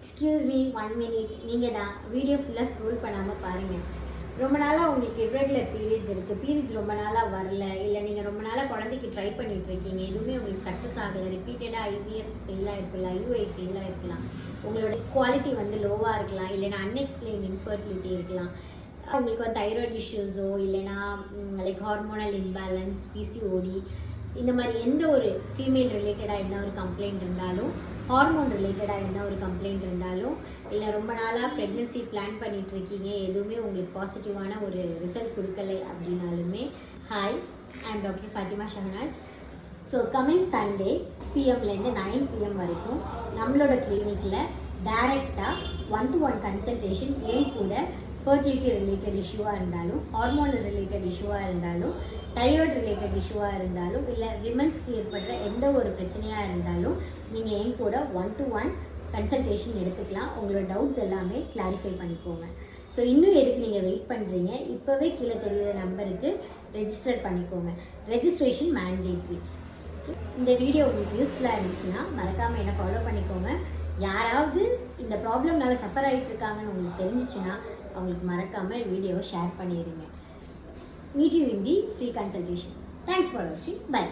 Excuse me 1 minute. நீங்கள் தான் video ஃபுல்லாக ஸ்க்ரோல் பண்ணாமல் பாருங்கள். ரொம்ப நாளாக உங்களுக்கு இர்ரெகுலர் பீரியட்ஸ் இருக்குது, பீரியட்ஸ் ரொம்ப நாளாக வரல, இல்லை நீங்கள் ரொம்ப நாளாக குழந்தைக்கு ட்ரை பண்ணிட்டு இருக்கீங்க, எதுவுமே உங்களுக்கு சக்ஸஸ் ஆகலை, ரிப்பீட்டடாக IVF ஃபெயிலாக இருக்கலாம், IUI ஃபெயிலாக இருக்கலாம், உங்களோட குவாலிட்டி வந்து லோவாக இருக்கலாம், இல்லைனா அன்எக்ஸ்பிளைன் இன்ஃபர்டிலிட்டி இருக்கலாம், உங்களுக்கு தைராய்டு இஷ்யூஸோ இல்லைனா லைக் ஹார்மோனல் இம்பேலன்ஸ், PCOD, இந்த மாதிரி எந்த ஒரு ஃபீமேல் ரிலேட்டடாக என்ன ஒரு கம்ப்ளைண்ட் இருந்தாலும், ஹார்மோன் ரிலேட்டடாக என்ன ஒரு கம்ப்ளைண்ட் இருந்தாலும், இல்லை ரொம்ப நாளாக ப்ரெக்னென்சி பிளான் பண்ணிகிட்ருக்கீங்க, எதுவுமே உங்களுக்கு பாசிட்டிவான ஒரு ரிசல்ட் கொடுக்கலை அப்படின்னாலுமே, hi, I am doctor Fathima Shahnaz. So coming Sunday 6 PM to 9 PM வரைக்கும் நம்மளோட கிளினிக்கில் டைரெக்டாக 1-to-1 கன்சல்டேஷன் ஏன் கூட ஃபர்டிலிட்டி ரிலேட்டட் இஷ்யூவாக இருந்தாலும், ஹார்மோனல் ரிலேட்டட் இஷ்யூவாக இருந்தாலும், தைராய்டு ரிலேட்டட் இஷ்யூவாக இருந்தாலும், இல்லை விமன்ஸ்க்கு ஏற்படுற எந்த ஒரு பிரச்சனையாக இருந்தாலும் நீங்கள் என் கூட 1-to-1 கன்சல்டேஷன் எடுத்துக்கலாம். உங்களோட டவுட்ஸ் எல்லாமே கிளாரிஃபை பண்ணிக்கோங்க. ஸோ இன்னும் எதுக்கு நீங்கள் வெயிட் பண்ணுறீங்க? இப்போவே கீழே தெரிகிற நம்பருக்கு ரெஜிஸ்டர் பண்ணிக்கோங்க. Registration mandatory. இந்த வீடியோ உங்களுக்கு யூஸ்ஃபுல்லாக இருந்துச்சுன்னா மறக்காமல் என்னை ஃபாலோ பண்ணிக்கோங்க. யாராவது இந்த ப்ராப்ளம்னால சஃபர் ஆகிட்டு இருக்காங்கன்னு உங்களுக்கு தெரிஞ்சிச்சுன்னா அவங்களுக்கு மறக்காமல் வீடியோவை ஷேர் பண்ணிடுங்க. Meet you in the free consultation. Thanks for வாட்சிங். பை.